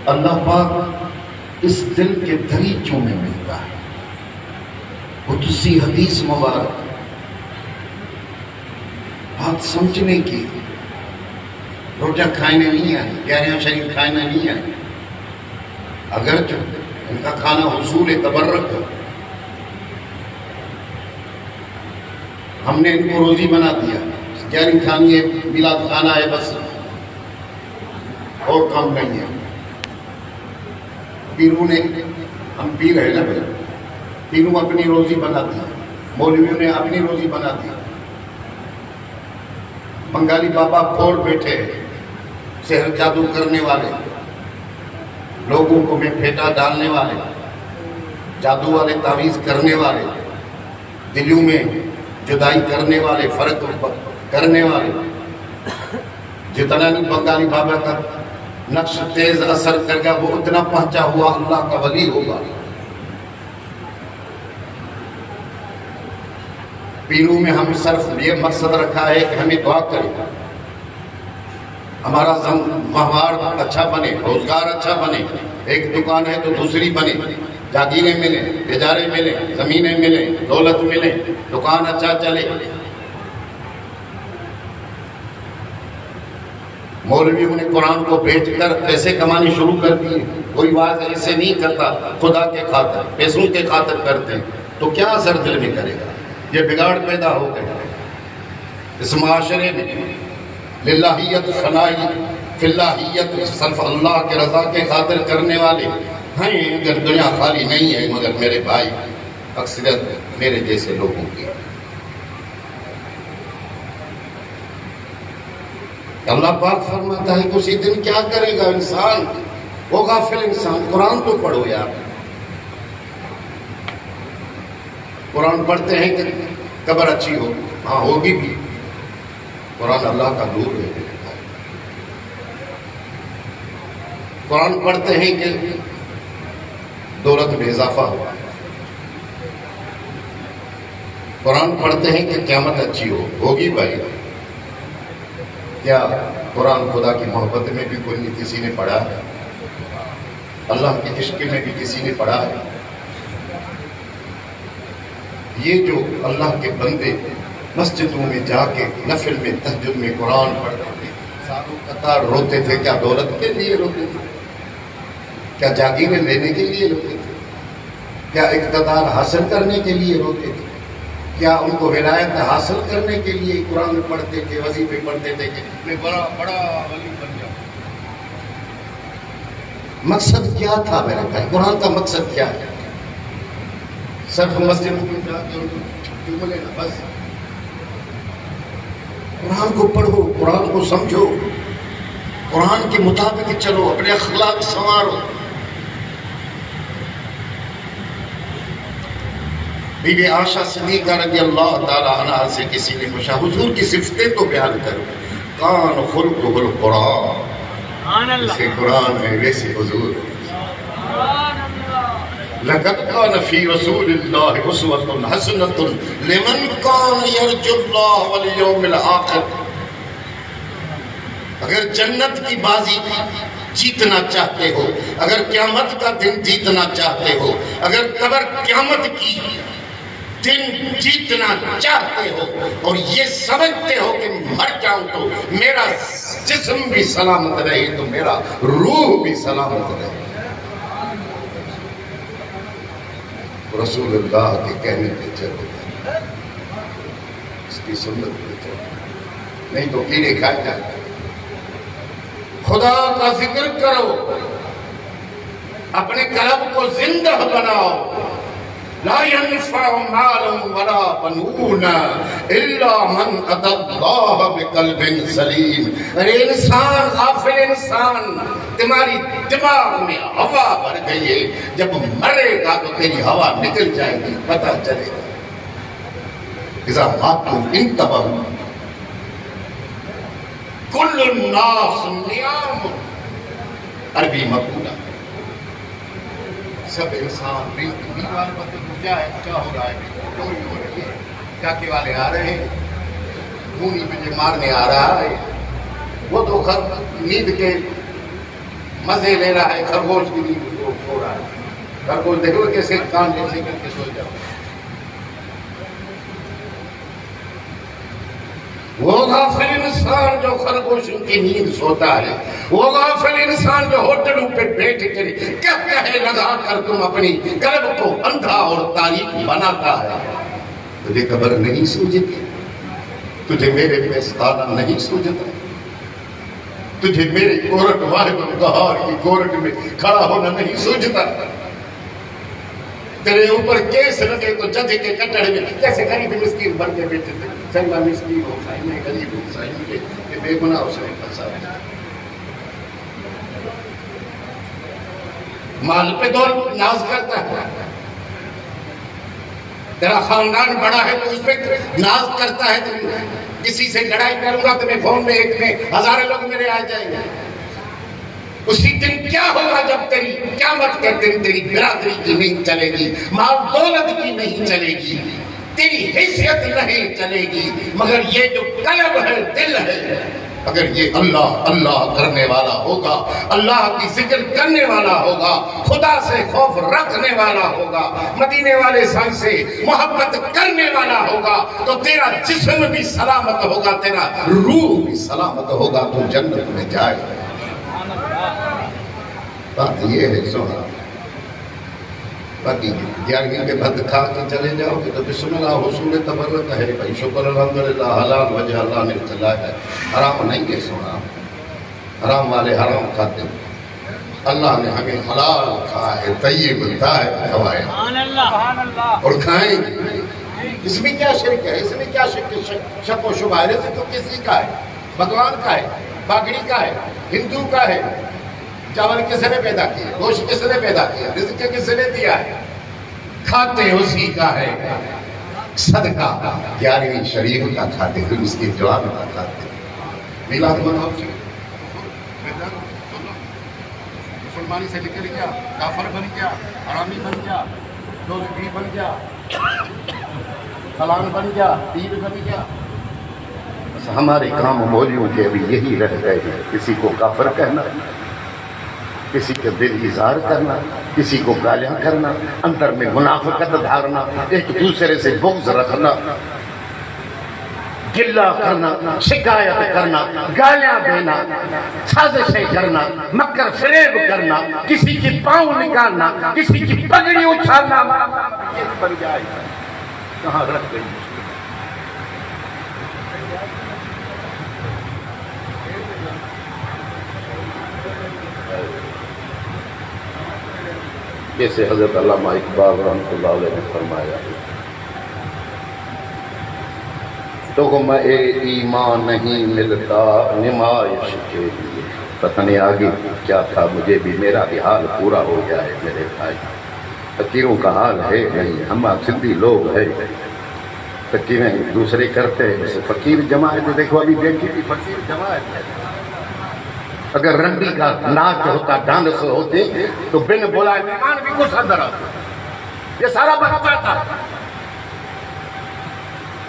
اللہ پاک اس دل کے دریچوں میں ملتا ہے۔ قدسی حدیث مبارک بات سمجھنے کی، روٹیاں کھانے نہیں آئی، پیاریاں شریف کھانے نہیں آئی، اگرچہ ان کا کھانا حصول تبرک ہے، ہم نے ان کو روزی بنا دیا، گیاری کھانی ہے، میلاد کھانا ہے، بس اور کام نہیں ہے۔ پیروں نے، ہم پیر ہیں نا بھائی، پیروں اپنی روزی بنا دی، مولویوں نے اپنی روزی بنا دی، بنگالی بابا کھول بیٹھے، سحر جادو کرنے والے، لوگوں کو میں پھیٹا ڈالنے والے، جادو والے، تعویذ کرنے والے، دلوں میں جدائی کرنے والے، فرق کرنے والے، جتنا نہیں بنگالی بابا کا نقش تیز اثر کر گیا، وہ اتنا پہنچا ہوا اللہ کا ولی ہوگا۔ پیروں میں ہم صرف یہ مقصد رکھا ہے کہ ہمیں دعا کرے، ہمارا ماحول اچھا بنے، روزگار اچھا بنے، ایک دکان ہے تو دوسری بنے، جاگیریں ملیں، تجارے ملیں، زمینیں ملیں، دولت ملیں، دکان اچھا چلے۔ مولویوں نے قرآن کو بیچ کر پیسے کمانے شروع کر دیے، کوئی بات ایسے نہیں کرتا، خدا کے خاطر، پیسوں کے خاطر کرتے ہیں، تو کیا اثر دل میں کرے گا؟ یہ بگاڑ پیدا ہو گیا اس معاشرے میں۔ للہیت فنائی، فی اللہیت صرف اللہ کے رضا کے خاطر کرنے والے ہیں، اگر دنیا خالی نہیں ہے، مگر میرے بھائی اکثریت میرے جیسے لوگوں کی۔ اللہ پاک فرماتا ہے کہ اسی دن کیا کرے گا انسان، وہ غافل انسان۔ قرآن تو پڑھو یار، قرآن پڑھتے ہیں کہ قبر اچھی ہو، ہاں ہوگی بھی، قرآن اللہ کا نور ہے۔ قرآن پڑھتے ہیں کہ دولت میں اضافہ ہو، قرآن پڑھتے ہیں کہ قیامت اچھی ہو، ہوگی بھائی۔ کیا قرآن خدا کی محبت میں بھی کوئی کسی نے پڑھا ہے؟ اللہ کے عشق میں بھی کسی نے پڑھا ہے؟ یہ جو اللہ کے بندے مسجدوں میں جا کے نفل میں تہجد میں قرآن پڑھتے تھے، سالوں قطار روتے تھے، کیا دولت کے لیے روتے تھے؟ کیا جاگیریں لینے کے لیے روتے تھے؟ کیا اقتدار حاصل کرنے کے لیے روتے تھے؟ کیا ان کو ولایت حاصل کرنے کے لیے قرآن پڑھتے تھے، وظیفے پڑھتے تھے کہ میں بڑا ولی بن جاؤں؟ مقصد کیا تھا میرے بھائی؟ قرآن کا مقصد کیا ہے؟ صرف مسجد میں جا کے چھٹی ملے نا بس؟ قرآن کو پڑھو، قرآن کو سمجھو، قرآن کے مطابق چلو، اپنے اخلاق سنوارو۔ بی بی عائشہ صدیقہ رضی اللہ تعالیٰ عنہ سے کسی نے پوچھا، حضور کی صفتیں تو بیان کرو۔ کان خلقہ القرآن، جیسے قرآن ہے ویسے حضور۔ لقد كان في رسول الله اسوة حسنة لمن كان يرجو الله واليوم الآخر۔ اگر جنت کی بازی جیتنا چاہتے ہو، اگر قیامت کا دن جیتنا چاہتے ہو، اگر قبر قیامت کی دن جیتنا چاہتے ہو اور یہ سمجھتے ہو کہ مر جاؤں تو میرا جسم بھی سلامت رہے تو میرا روح بھی سلامت رہے، رسول اللہ کے کہنے پہ چلو، اس کی سنت پہ چلو، نہیں تو کیڑے کھائے جائیں۔ خدا کا ذکر کرو، اپنے قلب کو زندہ بناؤ۔ لا ينفع مال ولا بنون الا من اتى الله بقلب سلیم۔ ارے انسان، غافل انسان، تمہاری دماغ میں ہوا بھر گئی ہے، جب مرے گا تو تیری ہوا نکل جائے گی، پتہ چلے گا۔ اذا ماتوا انتبهوا، کل الناس نیام، عربی مقولہ۔ سب انسان بیمار بطور کیا ہے، کیا ہو رہا ہے، چوری ہو رہی ہے، ڈاکے والے آ رہے ہیں، خونی پہ مارنے آ رہا ہے، وہ تو خط نیند کے مزے لے رہا ہے، خرگوش کی نیند کو سو رہا ہے. خرگوش دیکھو کیسے کان ایسے کر کے سو جاؤ. وہ غافل انسان جو خرگوشوں کی نیند سوتا ہے، وہ غافل انسان جو ہوٹلوں پہ بیٹھ کر کہے لگا کر تم اپنی قلب کو اندھا اور تاریک بناتا ہے. تجھے قبر نہیں سوجتی، تجھے میرے پستانہ نہیں سوجتا، تجھے میرے کورٹ واحد القہار کی کورٹ میں کھڑا ہونا نہیں سوجتا. تیرے اوپر کیس لگے تو جج کے کٹڑ میں کیسے غریب مسکین بن کے بیٹھے تھے. چنگا مسکین ہو سائی میں غریب ہو سائی میں کہ بے گناہ اس نے پھنسا. مال پہ دور ناز کرتا ہے، تیرا خاندان بڑا ہے تو اس پہ ناز کرتا ہے. تو کسی سے لڑائی کروں گا تو میں فون میں ایک میں ہزاروں لوگ میرے آ جائیں گے. اسی دن کیا ہوگا جب تیری قیامت کے دن تیری برادری کی نہیں چلے گی، مال دولت کی نہیں چلے گی، تیری حیثیت نہیں چلے گی، مگر یہ جو قلب ہے، دل ہے، اگر یہ اللہ اللہ کرنے والا ہوگا، اللہ کی ذکر کرنے والا ہوگا، خدا سے خوف رکھنے والا ہوگا، مدینے والے سنگ سے محبت کرنے والا ہوگا، تو تیرا جسم بھی سلامت ہوگا، تیرا روح بھی سلامت ہوگا، تو جنت میں جائے. بات یہ ہے سونا. باقی 11ویں کے بھد کھا کے چلے جاؤ گے تو بسم اللہ حصول تبرک ہے بھائی، شکر الحمدللہ، حلال وجہ اللہ نے چلا ہے. حرام نہیں ہے سونا، حرام والے حرام کھاتے ہیں، اللہ نے ہمیں حلال کھا ہے، طیب طاہر کھوائے اور کھائیں گے. اس میں کیا شرک ہے؟ اس میں کیا شک و شبہ ہے؟ رزق تو کسی کا ہے، بھگوان کا ہے، باگڑی کا ہے، ہندو کا ہے. چاول کس نے پیدا کیا، گوشت کس نے پیدا کیا، رزق کس نے دیا ہے، کھاتے اسی کا ہے. صدقہ 11ویں شریف کا کھاتے ہیں، اس کی جوان کا کھاتے ہیں. میلاد مناؤ، مسلمانی سے نکل گیا، کافر بن گیا، حرامی بن گیا، دوزخی بن گیا، فلان بن گیا، پیر بن گیا. بس ہمارے کام مولیوں کے ابھی یہی رہ گئے ہیں، کسی کو کافر کہنا، کسی کے دل اظہار کرنا، کسی کو گالیاں کرنا، اندر میں منافقت دھارنا، ایک دوسرے سے بغض رکھنا، گلہ کرنا، شکایت کرنا، گالیاں دینا، سازشیں کرنا، مکر فریب کرنا، کسی کی پاؤں نکالنا، کسی کی پگڑی اچھالنا. بن جائے کہاں رکھ گئی. جیسے حضرت علامہ اقبال رحمۃ اللہ علیہ نے فرمایا، تغمہ ایمان نہیں ملتا نمائش کے لیے. پتہ نہیں آگے کیا تھا، مجھے بھی میرا بھی حال پورا ہو گیا ہے میرے بھائی. فقیروں کا حال ہے نہیں، ہم سندھی لوگ ہیں، فقیریں دوسرے کرتے ہیں. جیسے فقیر جماعت دیکھو ابھی بیٹھی تھی، فقیر جماعت ہے. اگر رنڈی کا ناچ ہوتا، ڈانس ہوتے تو بن بلائے مہمان بھی کچھ اندر آتا. یہ سارا بچہ تھا.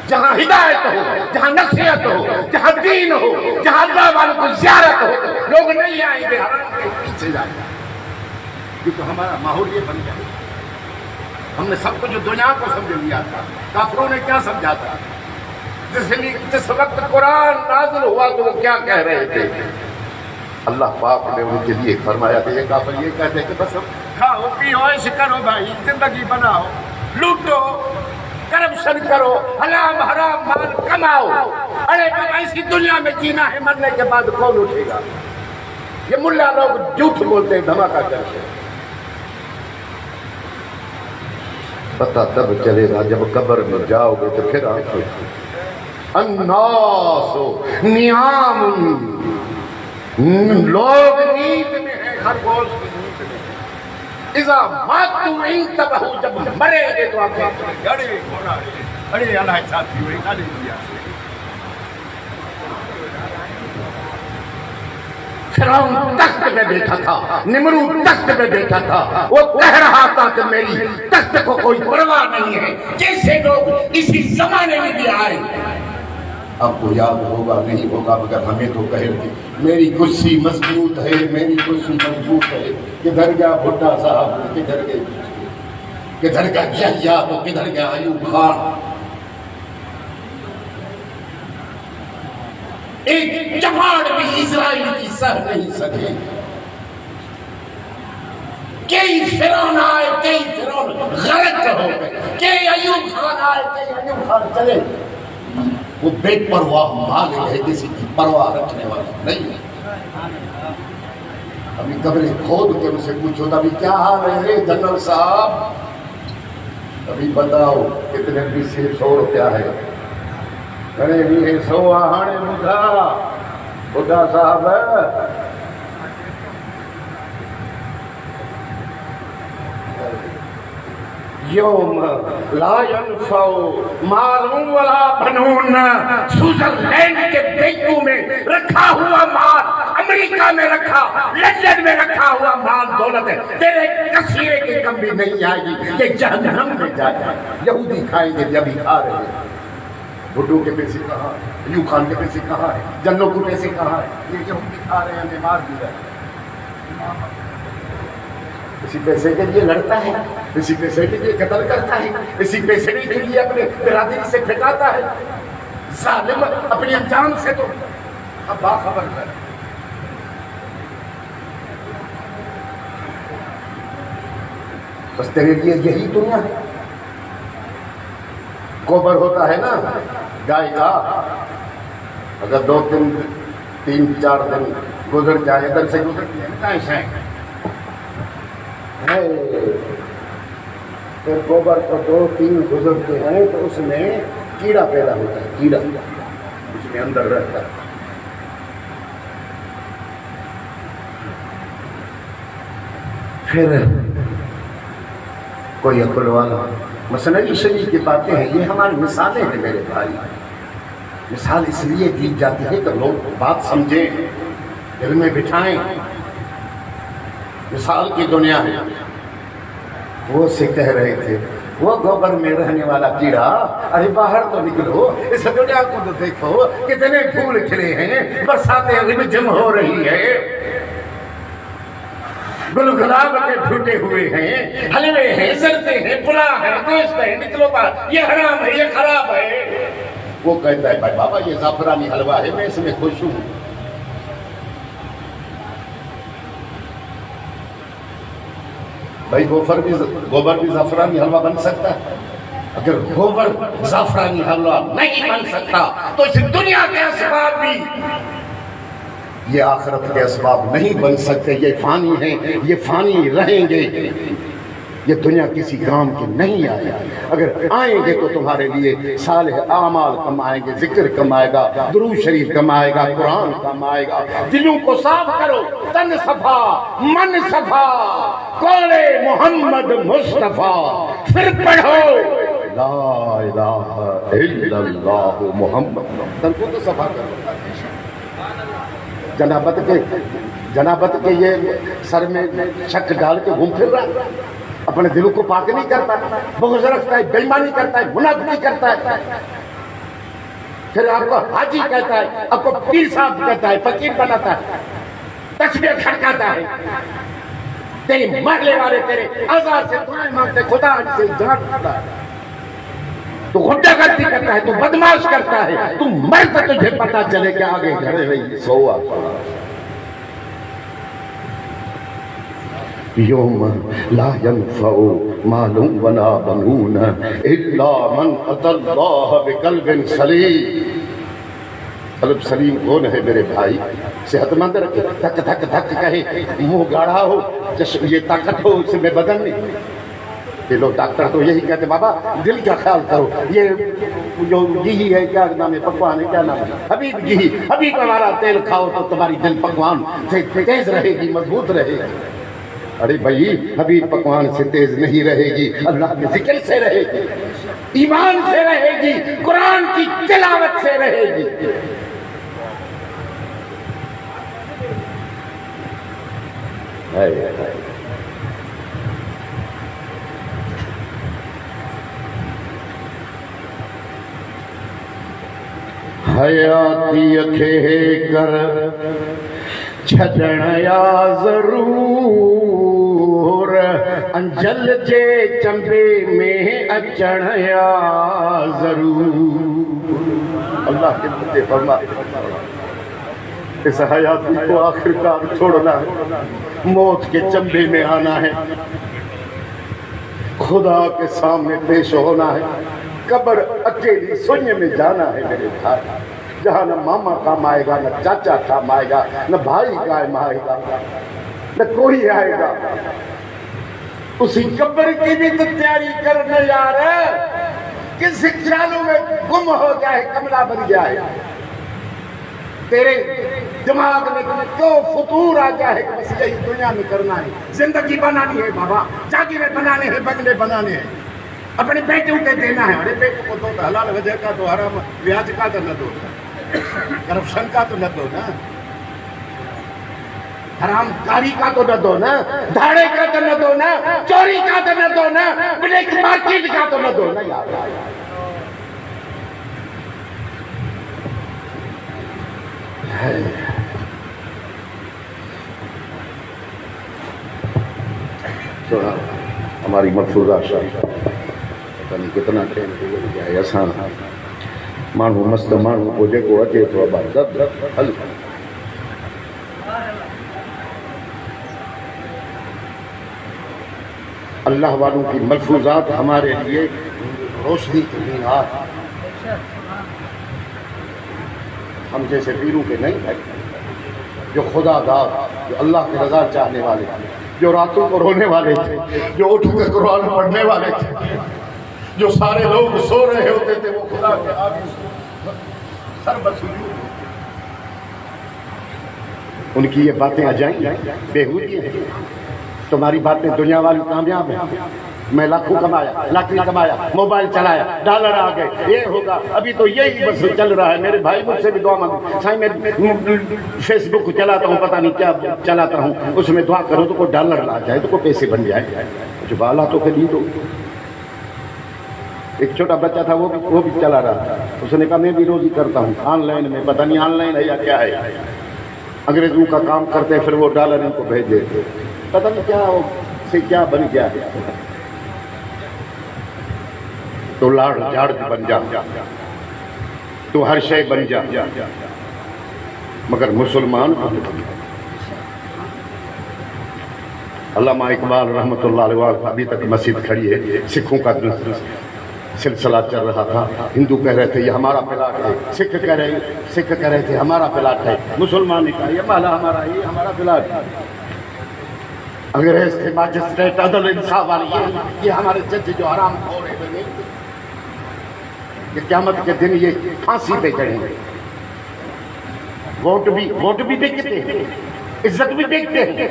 جہاں ہدایت ہو، جہاں نصیحت ہو، جہاں دین ہو، جہاں اللہ والوں کو زیارت ہو، لوگ نہیں آئیں گے، حرام کے پیچھے جائیں گے. کیونکہ ہمارا ماحول یہ بن گیا. ہم نے سب کچھ دنیا کو سمجھ لیا تھا. کافروں نے کیا سمجھا تھا؟ جس وقت قرآن نازل ہوا تو وہ کیا کہہ رہے تھے؟ اللہ پاک نے ان کے لیے فرمایا تھا، یہ کافر یہ کہتے ہیں کہ بس کھاؤ پیو عیش کرو بھائی، زندگی بناؤ، لوٹو، کرپشن کرو، حلال حرام مال کماؤ. ارے ایسی دنیا میں جینا ہے، مرنے کے بعد کون اٹھے گا؟ یہ ملا لوگ جھوٹ بولتے ہیں، دھماکہ کرتے ہیں. پتہ تب چلے گا جب قبر میں جاؤ گے تو پھر آنکھیں الناس نیام، لوگ نیند میں ہیں، خرگوش کی نیند میں. اذا ماتوا انتبہوا، جب مرے گے تو آنکھیں گڑے گھوڑا ارے اللہ ساتھی ہوئے گاڑی دیا. فرعون تخت پہ بیٹھا تھا، نمرود تخت پہ بیٹھا تھا، وہ کہہ رہا تھا کہ میری تخت کو کوئی پرواہ نہیں ہے. جیسے لوگ اسی زمانے میں بھی آئے آپ کو یاد ہوگا نہیں ہوگا مگر ہمیں تو کہے کہ میری کرسی مضبوط ہے، میری کرسی مضبوط ہے. کدھر گیا بھٹا صاحب، کدھر گئے، کدھر گیا یحییٰ تو کدھر گیا ایوب خان. ایک چماڑ بھی اسرائیل کی سہ نہیں سکے. کئی فرعون آئے، کئی فرعون غرق ہو گئے، کئی ایوب خان آئے، کئی ایوب خان چلے. وہ بے پرواہ مالک ہے، کسی کی پرواہ رکھنے والا نہیں ہے. ابھی قبریں کھود کے ان سے پوچھو تھا ابھی کیا حال ہے جنرل صاحب، ابھی بتاؤ کتنے پیسے 100 روپیہ ہے. کھڑے بھی ہے 100 آہانے بڈھا صاحب یوم لا ينفع مال ولا بنون. سوئٹزرلینڈ کے بینکوں میں رکھا ہوا مال، امریکہ میں رکھا، لندن میں رکھا ہوا مال دولت ہے، تیرے کسیرے کی کمی نہیں آئے گی کہ جہنم میں جائے گا. یہودی کھائیں گے جب ہی کھا رہے ہیں. بھٹو کے پیسے کہاں ہے، ایوب خان کے پیسے کہاں ہے، جنوں کے پیسے کہاں ہے؟ یہ یہودی کھا رہے ہیں، بیمار بھی رہے ہیں. اسی پیسے کے لیے لڑتا ہے، اسی پیسے کے لیے قتل کرتا ہے، اسی پیسے کے لیے اپنے برادری سے پھٹاتا ہے. ظالم اپنی انجام سے تو اب باخبر ہے. بس تیرے لیے یہی دنیا ہے. گوبر ہوتا ہے نا گائے کا، اگر 2 دن 3 4 دن گزر جائے، ادھر سے گزر جائے تو گوبر کو 2 3 گزرتے ہیں تو اس میں کیڑا پیدا ہوتا ہے، کیڑا اس میں اندر رہتا ہے. پھر کوئی عقل والا مثنوی شریف کی باتیں ہیں، یہ ہماری مثالیں ہیں میرے بھائی. مثال اس لیے دی جاتی ہے کہ لوگ بات سمجھیں، دل میں بٹھائیں. مثال کی دنیا ہے. وہ سے کہہ رہے تھے وہ گوبر میں رہنے والا کیڑا، ارے باہر تو نکلو، اس دنیا کو تو دیکھو، کتنے پھول کھلے ہیں، برساتیں رمجھم ہو رہی ہے، گل گلاب کے پھوٹے ہوئے ہیں، حلوے ہیں، زردے ہیں، پلاؤ ہے، گوشت ہے، نکلو باہر، یہ حرام ہے، یہ خراب ہے. وہ کہتا ہے بھائی بابا یہ زعفرانی حلوہ ہے، میں اس میں خوش ہوں. بھائی گوبر بھی زعفرانی حلوہ بن سکتا ہے؟ اگر گوبر زعفرانی حلوہ نہیں بن سکتا تو اس دنیا کے اسباب بھی یہ آخرت کے اسباب نہیں بن سکتے. یہ فانی ہیں، یہ فانی رہیں گے. یہ دنیا کسی کام کی نہیں آئے. اگر آئیں گے تو تمہارے لیے صالح اعمال کمائیں گے، ذکر کمائے گا، درود شریف کمائے گا، قرآن کمائے گا. دلوں کو صاف کرو، تن صفا من صفا، قول محمد مصطفیٰ، پھر پڑھو لا الہ الا اللہ محمد. تن کو تو صفا کرو. جنابت کے یہ سر میں شک ڈال کے گھوم پھر رہا، اپنے دلوں کو پاک نہیں کرتا، بغض رکھتا ہے، بے ایمانی کرتا ہے، منافقی کرتا ہے. پھر آپ کو حاجی کہتا ہے، آپ کو پیر صاحب کہتا ہے، فقیر بناتا ہے، تسبیح کھڑکاتا ہے. تیرے محلے والے تیرے آزاد سے دعائیں مانگتے، خدا سے جان کرتا ہے. تو غنڈہ گردی کرتا ہے، تو بدماش کرتا ہے، تو مرد تجھے پتا چلے کہ آگے گھڑے رہی سوا. یوم لا ينفع مال ولا بنون الا من اتى الله بقلب سلیم. قلب سلیم کون ہے میرے بھائی؟ صحت مند رکھے، دھک دھک دھک کہے، منہ گاڑھا ہو، یہ طاقت ہو اس میں بدن میں. یہ لوگ ڈاکٹر تو یہی کہتے بابا دل کا خیال کرو، یہ جو گھی ہے، کیا نام ہے، پکوان ہے، کیا نام ہے، حبیب گھی، حبیب ہمارا تیل کھاؤ تو تمہاری دل پکوان سے تیز رہے گی، مضبوط رہے گی. ارے بھائی حبیب پکوان سے تیز نہیں رہے گی، اللہ کے ذکر سے رہے گی، ایمان سے رہے گی، قرآن کی تلاوت سے رہے گی. حیاتی تھے کر چھجن یا ضرور انجل جے چمبے میں اچن یا ضرور. اللہ کے بندے فرماتے اس حیاتی کو آخر کار چھوڑنا ہے، موت کے چمبے میں آنا ہے، خدا کے سامنے پیش ہونا ہے، قبر اکیلی سننے میں جانا ہے میرے بھائی، جہاں نہ ماما کام آئے گا، نہ چاچا کام آئے گا، نہ بھائی کام آئے گا، نہ کوئی آئے گا. اسی قبر کی بھی تو تیاری کرنا یار ہے، کسی خیالوں میں گم ہو جائے، کملہ بن جائے، تیرے دماغ میں کیوں فطور آ جائے کہ بس یہی دنیا میں کرنا ہے، زندگی بنانی ہے بابا، جاگیریں بنانے ہیں، بنگلے بنانے ہیں، اپنے بیٹوں کے دینا ہے. ارے بیٹوں کو دو تو حلال وجہ کا تو حرام بیاج کا تو نہ دو، کرپشن کا تو نہ دو نا، حرام کاری کا تو نہ دو نا، دھاڑے کا تو نہ دو نا، چوری کا تو نہ دو نا، بلیک مارکیٹ کا تو نہ دو نا یار. ہماری مقصودہ شاہ پتہ نہیں کتنا ٹائم گزر گیا ہے. اساں مانو مست مانو کو جیکو اچے تو ابا دب حل. اللہ والوں کی ملفوظات ہمارے لیے روشنی کی مینار، ہم جیسے پیروں کے نہیں ہیں، جو خدا دار، جو اللہ کی رضا چاہنے والے تھے، جو راتوں کو رونے والے تھے، جو اٹھ کر قرآن پڑھنے والے تھے، جو سارے لوگ سو رہے ہوتے تھے وہ خدا کے آگے سر بسجود. ان کی یہ باتیں آ جائیں بیہودی ہیں. تمہاری باتیں دنیا والی کامیاب ہیں. میں لاکھوں کمایا، لاکھیں کمایا، موبائل چلایا، ڈالر آ گئے، یہ ہوگا. ابھی تو یہی بس چل رہا ہے. میرے بھائی مجھ سے بھی دعا مانگو، سائیں میں فیس بک چلاتا ہوں، پتہ نہیں کیا چلاتا ہوں، اس میں دعا کرو تو کوئی ڈالر آ جائے، تو کوئی پیسے بن جائے. جو بالاتوں کے لیے تو ایک چھوٹا بچہ تھا وہ بھی چلا رہا تھا. اس نے کہا میں بھی روزی کرتا ہوں آن لائن میں، پتہ نہیں آن لائن ہے یا کیا ہے، انگریزوں کا کام کرتے پھر وہ ڈالر ان کو بھیج دیتے، پتہ نہیں کیا سے کیا بن گیا ہے. تو لاڑ جھاڑ بن جا، تو ہر شے بن جا، مگر مسلمان. علامہ اقبال رحمۃ اللہ علیہ ابھی تک مسجد کھڑی ہے. سکھوں کا سلسلہ چل رہا تھا. ہندو کہہ رہے تھے یہ ہمارا پلاٹ ہے، سکھ کہہ رہے تھے ہمارا پلاٹ ہے، مسلمان نے کہا یہ مالا ہمارا، یہ ہمارا پلاٹ ہے. انگریز تھے ماجسٹریٹ عدل انصاف والے، یہ ہمارے جج جو حرام خور ہیں، کہ قیامت کے دن یہ پھانسی پہ چڑھیں گے. ووٹ بھی دیکھتے ہیں، عزت بھی دیکھتے ہیں.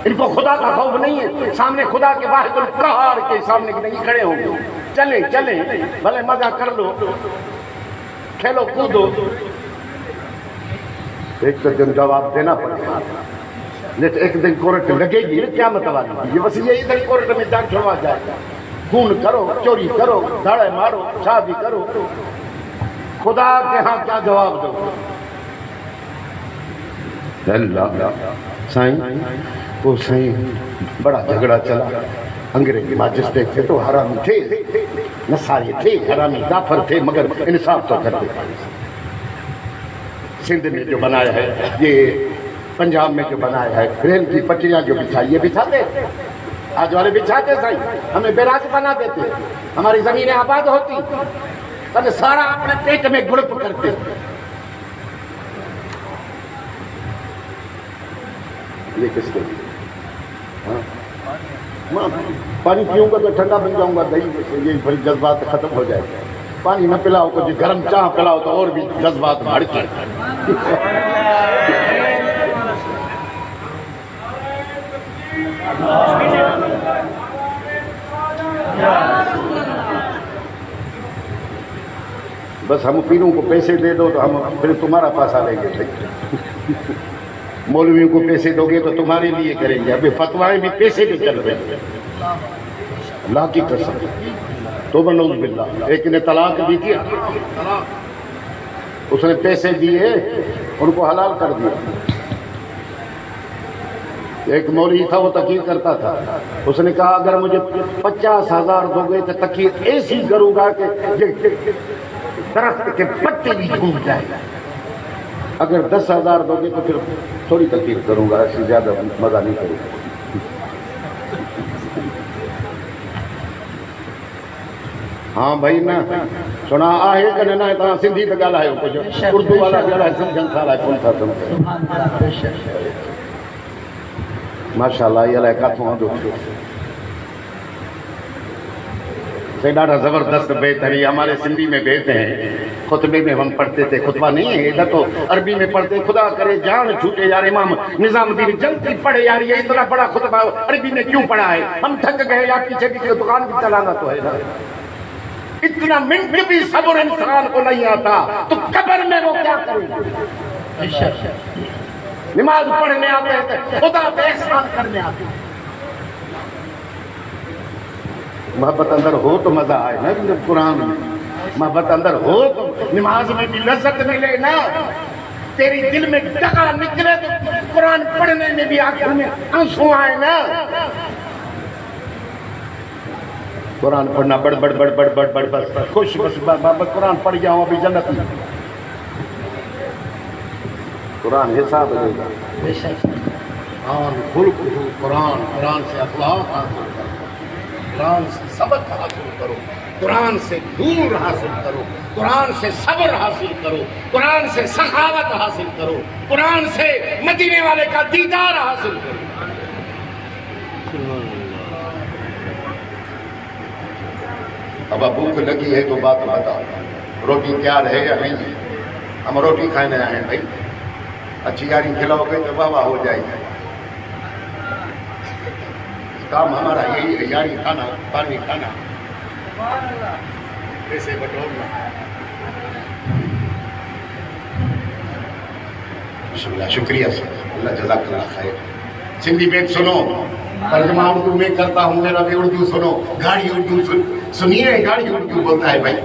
ان کو خدا کا خوف نہیں ہے، سامنے خدا کے واحد القہار کے سامنے نہیں کھڑے ہوں گے. چلیں بھلے مزہ کر لو، کھیلو کودو، ایک تو دن جواب دینا پڑے گا. لیکن ایک دن کورٹ لگے گی قیامت والی، یہ بس یہی دن کورٹ میں جان چھوڑا جائے گا. خون کرو، چوری کرو، دھاڑے مارو، شادی کرو، خدا کے ہاں کیا جواب دو؟ اللہ سائیں وہ سائیں بڑا جھگڑا چلا. انگریز ماجسٹریٹ تھے تو حرامی تھے، نصاری تھے، حرامی کافر تھے، مگر انصاف تو کرتے. سندھ میں جو بنایا ہے، یہ پنجاب میں جو بنایا ہے، ریل کی پٹریاں جو بچھائی، یہ بچھاتے آج والے بچھاتے سائیں، ہمیں بیراج بنا دیتے، ہماری زمینیں آباد ہوتی، پہلے سارا اپنے پیٹ میں گڑپ کرتے. یہ کس کے لیے؟ پانی پیوں گا تو ٹھنڈا بن جاؤں گا، دہی یہ بڑی جذبات ختم ہو جائے گا. پانی نہ پلاؤ تو جو گرم چاہ پلاؤ تو اور بھی جذبات بڑھتے ہیں. بس ہم پیروں کو پیسے دے دو تو ہم پھر تمہارا پاسا لیں گے. مولویوں کو پیسے دو گے تو تمہارے لیے کریں گے. ابھی فتوائیں بھی پیسے پہ چل رہے ہیں. اللہ کی قسم، توبہ نعوذ باللہ. ایک نے طلاق دی تھی، اس نے پیسے دیے، ان کو حلال کر دیا۔ ایک مولوی تھا، وہ تقریر کرتا تھا، اس نے کہا اگر مجھے 50,000 دو گے تو تقریر ایسی کروں گا کہ درخت کے پتے بھی ڈوب جائے گا، اگر 10,000 دو گے تو پھر تھوڑی تقریر کروں گا، ایسی زیادہ مزہ نہیں کروں گا۔ ہاں بھائی میں سنا آہے کہ نہ ہے، تاں سندھی تے ڳالهايو کچھ، اردو والا ڳالهائي سمجھن ٿا لا کون تھا سمجھ۔ ماشاءاللہ یہ لے کاتھوں آندو سے ڈاڑا زبردست بہتری ہمارے سندھی میں بیٹھتے ہیں، خطبے میں ہم پڑھتے تھے، خطبہ نہیں ہے ادھر تو عربی میں پڑھتے، خدا کرے جان چھوٹے یار، امام نظام الدین جلدی پڑھے یار، یہ اتنا بڑا خطبہ عربی میں کیوں پڑھا ہے؟ ہم تھک گئے یا پیچھے پیچھے دکان بھی چلانا تو ہے نا، اتنا منٹ بھی صبر انسان کو نہیں آتا تو قبر میں وہ کیا کرے گا؟ نماز پڑھنے آتے ہیں، خدا پہ احسان کرنے آتے ہیں۔ محبت اندر ہو تو مزہ آئے نا قرآن میں، محبت اندر ہو تو نماز میں بھی لذت ملے نا، تیری دل میں ڈگا نکلے تو قرآن پڑھنے میں بھی آنکھوں میں آنسو آئے نا۔ قرآن پڑھنا بڑھ بڑھ بڑھ بڑھ بڑھ بڑھ بڑھ خوش بس بابا قرآن پڑھ گیا ہوں ابھی جنت میں، قرآن حساب دے گا۔ قرآن خلق ہو، قرآن سے اخلاق حاصل کرو، قرآن سے سبق حاصل کرو، قرآن سے نور حاصل کرو، قرآن سے صبر حاصل کرو، قرآن سے سخاوت حاصل کرو، قرآن سے مدینے والے کا دیدار حاصل کرو۔ اب بھوک لگی ہے تو بات بتاؤ، روٹی تیار ہے یا نہیں؟ ہم روٹی کھانے آئے ہیں بھائی، اچھی گاڑی کھلاؤ گے تو واہ واہ ہو جائے گا۔ کام ہمارا یہی ہے، یاری کھانا، پانی کھانا، پیسے بٹورنا۔ بسم اللہ، شکریہ سر، اللہ جزاک اللہ خیر۔ سندھی بیت سنو، ترجمہ اردو میں کرتا ہوں، میرا بھی اردو سنو، گاڑی اردو سنیے، گاڑی اردو بولتا ہے بھائی۔